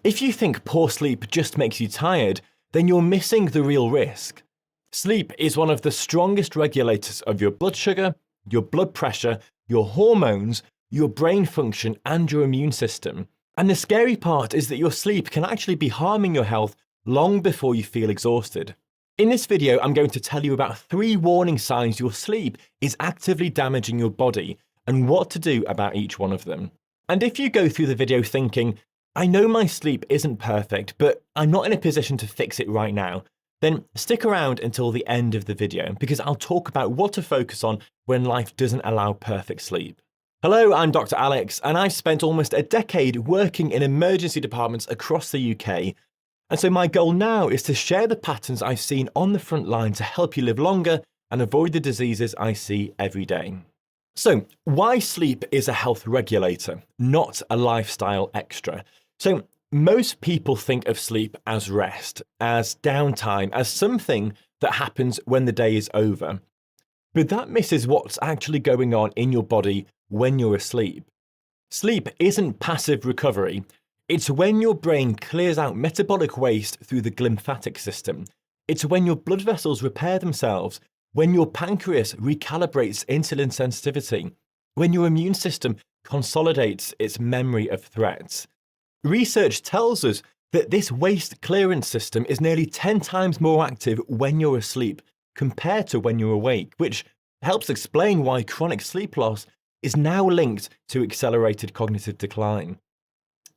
If you think poor sleep just makes you tired, then you're missing the real risk. Sleep is one of the strongest regulators of your blood sugar, your blood pressure, your hormones, your brain function, and your immune system. And the scary part is that your sleep can actually be harming your health long before you feel exhausted. In this video, I'm going to tell you about 3 warning signs your sleep is actively damaging your body and what to do about each one of them. And if you go through the video thinking, I know my sleep isn't perfect, but I'm not in a position to fix it right now, then stick around until the end of the video because I'll talk about what to focus on when life doesn't allow perfect sleep. Hello, I'm Dr. Alex, and I've spent almost a decade working in emergency departments across the UK. And so my goal now is to share the patterns I've seen on the front line to help you live longer and avoid the diseases I see every day. So, why sleep is a health regulator, not a lifestyle extra? So, most people think of sleep as rest, as downtime, as something that happens when the day is over. But that misses what's actually going on in your body when you're asleep. Sleep isn't passive recovery. It's when your brain clears out metabolic waste through the glymphatic system. It's when your blood vessels repair themselves, when your pancreas recalibrates insulin sensitivity, when your immune system consolidates its memory of threats. Research tells us that this waste clearance system is nearly 10 times more active when you're asleep compared to when you're awake, which helps explain why chronic sleep loss is now linked to accelerated cognitive decline.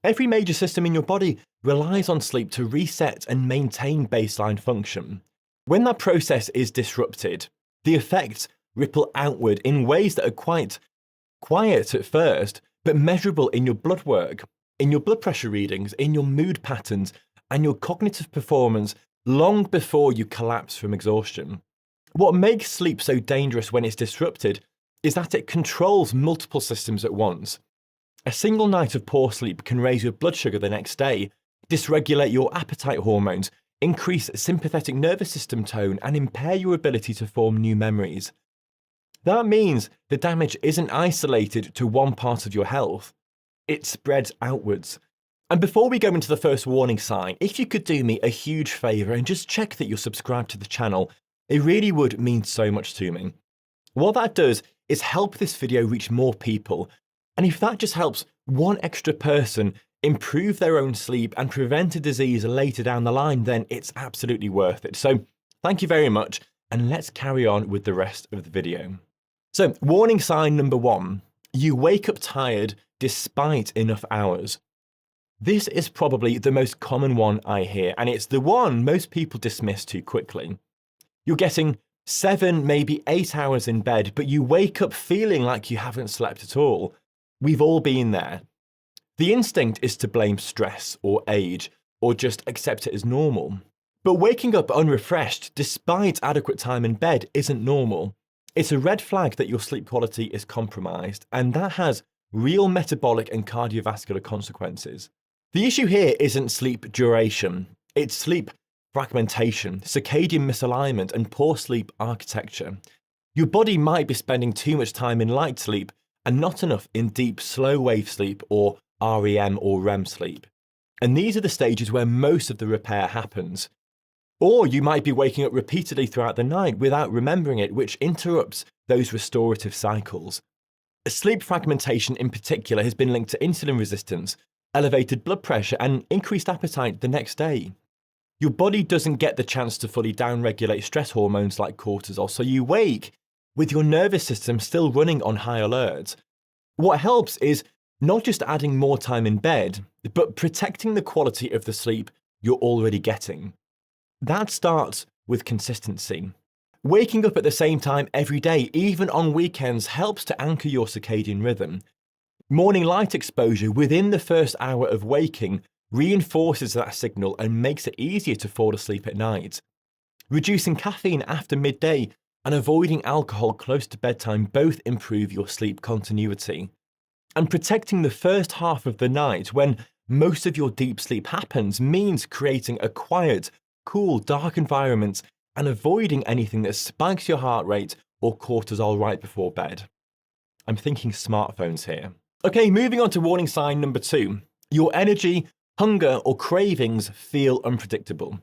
Every major system in your body relies on sleep to reset and maintain baseline function. When that process is disrupted, the effects ripple outward in ways that are quite quiet at first, but measurable in your blood work, in your blood pressure readings, in your mood patterns, and your cognitive performance long before you collapse from exhaustion. What makes sleep so dangerous when it's disrupted is that it controls multiple systems at once. A single night of poor sleep can raise your blood sugar the next day, dysregulate your appetite hormones, increase sympathetic nervous system tone, and impair your ability to form new memories. That means the damage isn't isolated to one part of your health. It spreads outwards. And before we go into the first warning sign, if you could do me a huge favour and just check that you're subscribed to the channel, it really would mean so much to me. What that does is help this video reach more people. And if that just helps one extra person improve their own sleep and prevent a disease later down the line, then it's absolutely worth it. So thank you very much, and let's carry on with the rest of the video. So warning sign number 1, you wake up tired despite enough hours. This is probably the most common one I hear, and it's the one most people dismiss too quickly. You're getting 7, maybe 8 hours in bed, but you wake up feeling like you haven't slept at all. We've all been there. The instinct is to blame stress or age, or just accept it as normal. But waking up unrefreshed despite adequate time in bed isn't normal. It's a red flag that your sleep quality is compromised, and that has real metabolic and cardiovascular consequences. The issue here isn't sleep duration, it's sleep fragmentation, circadian misalignment, and poor sleep architecture. Your body might be spending too much time in light sleep and not enough in deep slow wave sleep or REM or REM sleep. And these are the stages where most of the repair happens. Or you might be waking up repeatedly throughout the night without remembering it, which interrupts those restorative cycles. Sleep fragmentation in particular has been linked to insulin resistance, elevated blood pressure, and increased appetite the next day. Your body doesn't get the chance to fully downregulate stress hormones like cortisol, so you wake with your nervous system still running on high alert. What helps is not just adding more time in bed, but protecting the quality of the sleep you're already getting. That starts with consistency. Waking up at the same time every day, even on weekends, helps to anchor your circadian rhythm. Morning light exposure within the first hour of waking reinforces that signal and makes it easier to fall asleep at night. Reducing caffeine after midday and avoiding alcohol close to bedtime both improve your sleep continuity. And protecting the first half of the night when most of your deep sleep happens means creating a quiet, cool, dark environment and avoiding anything that spikes your heart rate or cortisol right before bed. I'm thinking smartphones here. Okay, moving on to warning sign number 2. Your energy, Hunger or cravings feel unpredictable.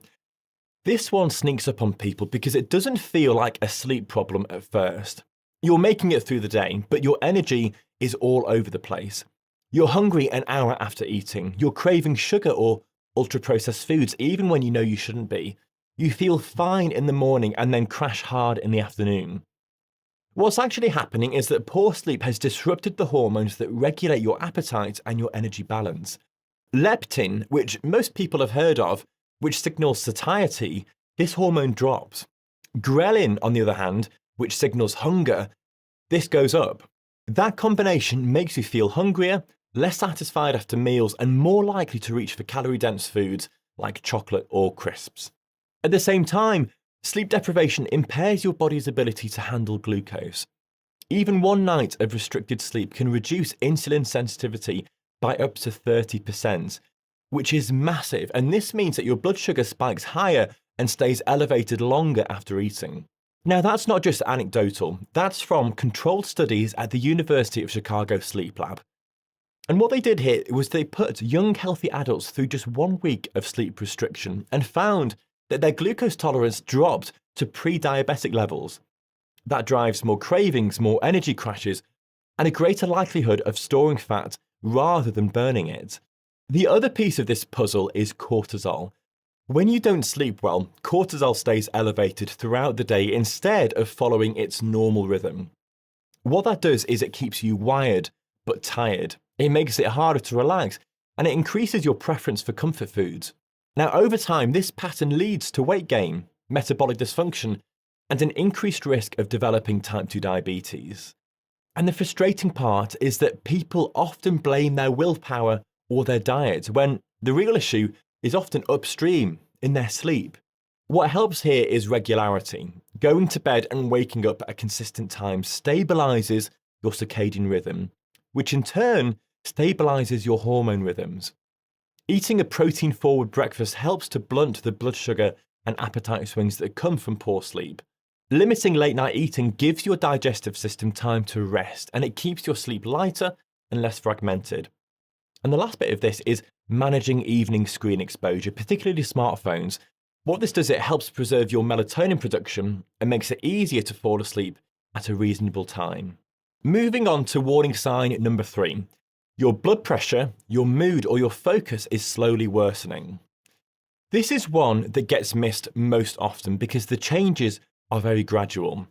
This one sneaks up on people because it doesn't feel like a sleep problem at first. You're making it through the day, but your energy is all over the place. You're hungry an hour after eating. You're craving sugar or ultra-processed foods even when you know you shouldn't be. You feel fine in the morning and then crash hard in the afternoon. What's actually happening is that poor sleep has disrupted the hormones that regulate your appetite and your energy balance. Leptin, which most people have heard of, which signals satiety, this hormone drops. Ghrelin, on the other hand, which signals hunger, this goes up. That combination makes you feel hungrier, less satisfied after meals, and more likely to reach for calorie-dense foods like chocolate or crisps. At the same time, sleep deprivation impairs your body's ability to handle glucose. Even one night of restricted sleep can reduce insulin sensitivity by up to 30%, which is massive, and this means that your blood sugar spikes higher and stays elevated longer after eating. Now, that's not just anecdotal, that's from controlled studies at the University of Chicago Sleep Lab. And what they did here was they put young healthy adults through just 1 week of sleep restriction and found that their glucose tolerance dropped to pre-diabetic levels. That drives more cravings, more energy crashes, and a greater likelihood of storing fat rather than burning it. The other piece of this puzzle is cortisol. When you don't sleep well, cortisol stays elevated throughout the day instead of following its normal rhythm. What that does is it keeps you wired but tired. It makes it harder to relax, and it increases your preference for comfort foods. Now, over time, this pattern leads to weight gain, metabolic dysfunction, and an increased risk of developing type 2 diabetes. And the frustrating part is that people often blame their willpower or their diet, when the real issue is often upstream in their sleep. What helps here is regularity. Going to bed and waking up at consistent times stabilizes your circadian rhythm, which in turn stabilizes your hormone rhythms. Eating a protein-forward breakfast helps to blunt the blood sugar and appetite swings that come from poor sleep. Limiting late-night eating gives your digestive system time to rest, and it keeps your sleep lighter and less fragmented. And the last bit of this is managing evening screen exposure, particularly smartphones. What this does, it helps preserve your melatonin production and makes it easier to fall asleep at a reasonable time. Moving on to warning sign number 3. Your blood pressure, your mood, or your focus is slowly worsening. This is one that gets missed most often because the changes are very gradual.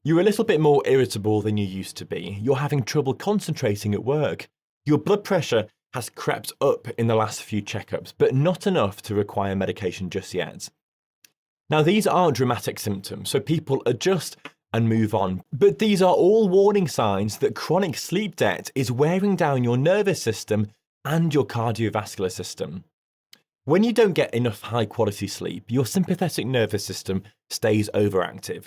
You're a little bit more irritable than you used to be. You're having trouble concentrating at work. Your blood pressure has crept up in the last few checkups, but not enough to require medication just yet. Now, these aren't dramatic symptoms, so people adjust and move on. But these are all warning signs that chronic sleep debt is wearing down your nervous system and your cardiovascular system. When you don't get enough high-quality sleep, your sympathetic nervous system stays overactive.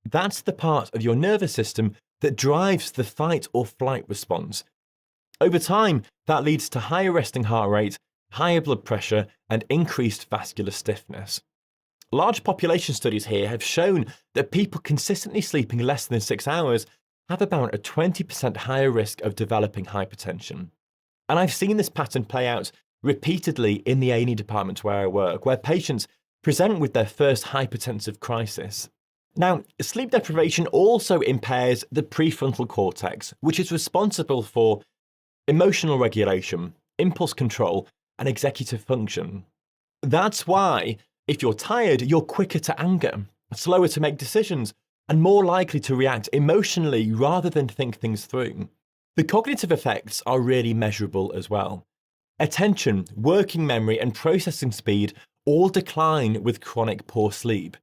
That's the part of your nervous system that drives the fight or flight response. Over time, that leads to higher resting heart rate, higher blood pressure, and increased vascular stiffness. Large population studies here have shown that people consistently sleeping less than 6 hours have about a 20% higher risk of developing hypertension. And I've seen this pattern play out repeatedly in the A&E department where I work, where patients present with their first hypertensive crisis. Now, sleep deprivation also impairs the prefrontal cortex, which is responsible for emotional regulation, impulse control, and executive function. That's why, if you're tired, you're quicker to anger, slower to make decisions, and more likely to react emotionally rather than think things through. The cognitive effects are really measurable as well. Attention, working memory, and processing speed all decline with chronic poor sleep.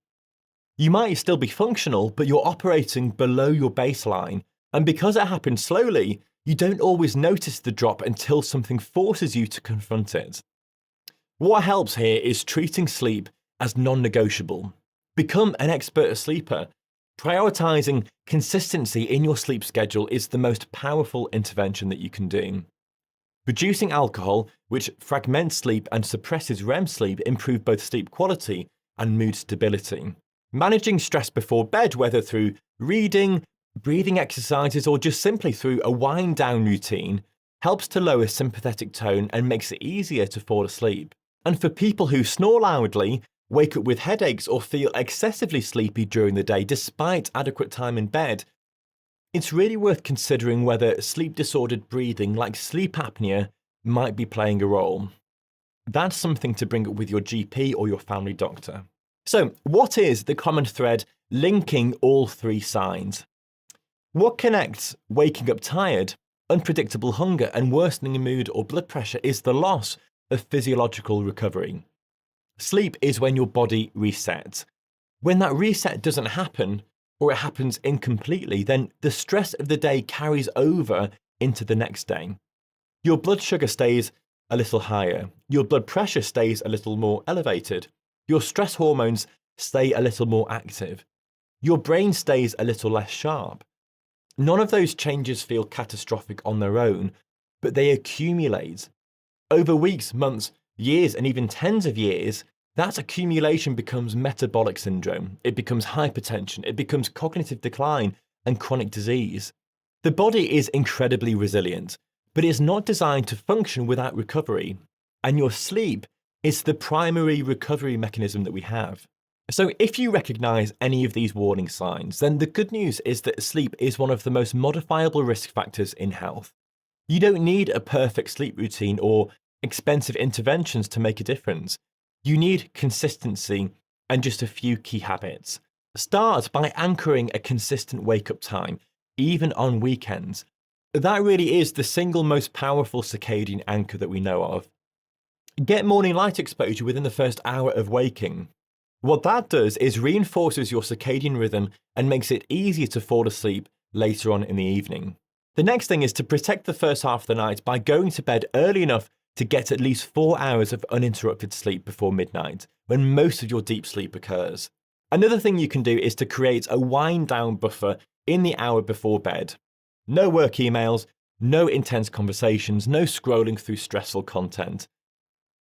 You might still be functional, but you're operating below your baseline, and because it happens slowly, you don't always notice the drop until something forces you to confront it. What helps here is treating sleep as non-negotiable. Become an expert sleeper. Prioritizing consistency in your sleep schedule is the most powerful intervention that you can do. Reducing alcohol, which fragments sleep and suppresses REM sleep, improve both sleep quality and mood stability. Managing stress before bed, whether through reading, breathing exercises, or just simply through a wind-down routine, helps to lower sympathetic tone and makes it easier to fall asleep. And for people who snore loudly, wake up with headaches, or feel excessively sleepy during the day despite adequate time in bed, it's really worth considering whether sleep-disordered breathing like sleep apnea might be playing a role. That's something to bring up with your GP or your family doctor. So, what is the common thread linking all three signs? What connects waking up tired, unpredictable hunger, and worsening mood or blood pressure is the loss of physiological recovery. Sleep is when your body resets. When that reset doesn't happen, or it happens incompletely, then the stress of the day carries over into the next day. Your blood sugar stays a little higher. Your blood pressure stays a little more elevated. Your stress hormones stay a little more active. Your brain stays a little less sharp. None of those changes feel catastrophic on their own, but they accumulate. Over weeks, months, years, and even tens of years, that accumulation becomes metabolic syndrome. It becomes hypertension. It becomes cognitive decline and chronic disease. The body is incredibly resilient, but it's not designed to function without recovery. And your sleep is the primary recovery mechanism that we have. So if you recognize any of these warning signs, then the good news is that sleep is one of the most modifiable risk factors in health. You don't need a perfect sleep routine or expensive interventions to make a difference. You need consistency and just a few key habits. Start by anchoring a consistent wake-up time, even on weekends. That really is the single most powerful circadian anchor that we know of. Get morning light exposure within the first hour of waking. What that does is reinforces your circadian rhythm and makes it easier to fall asleep later on in the evening. The next thing is to protect the first half of the night by going to bed early enough to get at least 4 hours of uninterrupted sleep before midnight, when most of your deep sleep occurs. Another thing you can do is to create a wind-down buffer in the hour before bed. No work emails, no intense conversations, no scrolling through stressful content.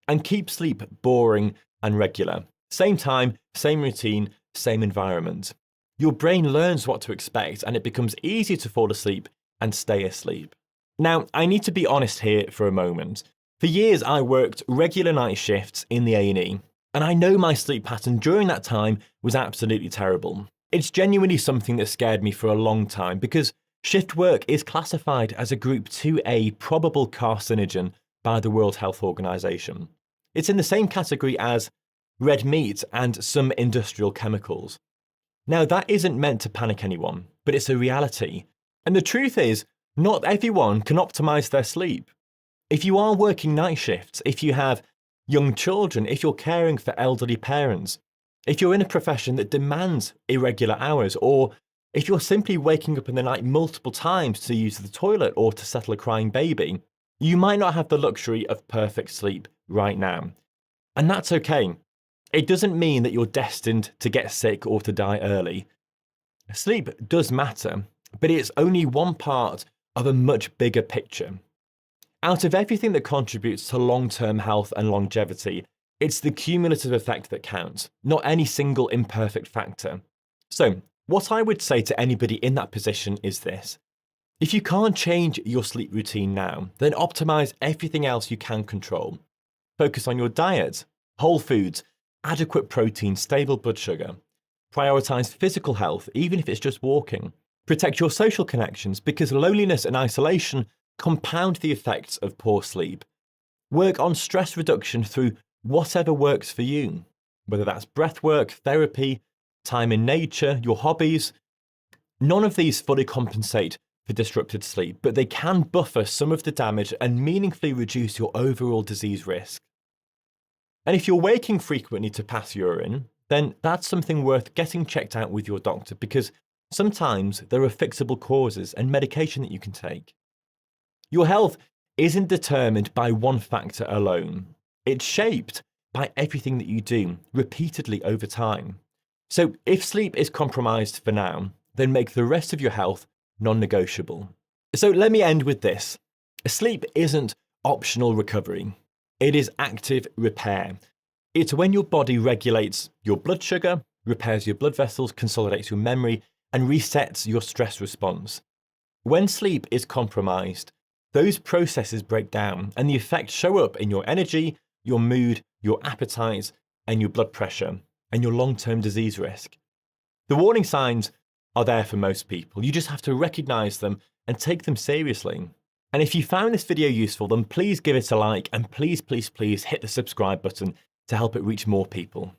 And keep sleep boring and regular. Same time, same routine, same environment. Your brain learns what to expect and it becomes easier to fall asleep and stay asleep. Now, I need to be honest here for a moment. For years, I worked regular night shifts in the A&E, and I know my sleep pattern during that time was absolutely terrible. It's genuinely something that scared me for a long time because shift work is classified as a Group 2A probable carcinogen by the World Health Organization. It's in the same category as red meat and some industrial chemicals. Now, that isn't meant to panic anyone, but it's a reality. And the truth is, not everyone can optimize their sleep. If you are working night shifts, if you have young children, if you're caring for elderly parents, if you're in a profession that demands irregular hours, or if you're simply waking up in the night multiple times to use the toilet or to settle a crying baby, you might not have the luxury of perfect sleep right now. And that's okay. It doesn't mean that you're destined to get sick or to die early. Sleep does matter, but it's only one part of a much bigger picture. Out of everything that contributes to long-term health and longevity, it's the cumulative effect that counts, not any single imperfect factor. So, what I would say to anybody in that position is this. If you can't change your sleep routine now, then optimize everything else you can control. Focus on your diet, whole foods, adequate protein, stable blood sugar. Prioritize physical health, even if it's just walking. Protect your social connections because loneliness and isolation compound the effects of poor sleep. Work on stress reduction through whatever works for you, whether that's breath work, therapy, time in nature, your hobbies. None of these fully compensate for disrupted sleep, but they can buffer some of the damage and meaningfully reduce your overall disease risk. And if you're waking frequently to pass urine, then that's something worth getting checked out with your doctor because sometimes there are fixable causes and medication that you can take. Your health isn't determined by one factor alone. It's shaped by everything that you do repeatedly over time. So if sleep is compromised for now, then make the rest of your health non-negotiable. So let me end with this. Sleep isn't optional recovery. It is active repair. It's when your body regulates your blood sugar, repairs your blood vessels, consolidates your memory, and resets your stress response. When sleep is compromised, those processes break down and the effects show up in your energy, your mood, your appetite, and your blood pressure, and your long-term disease risk. The warning signs are there for most people. You just have to recognize them and take them seriously. And if you found this video useful, then please give it a like and please hit the subscribe button to help it reach more people.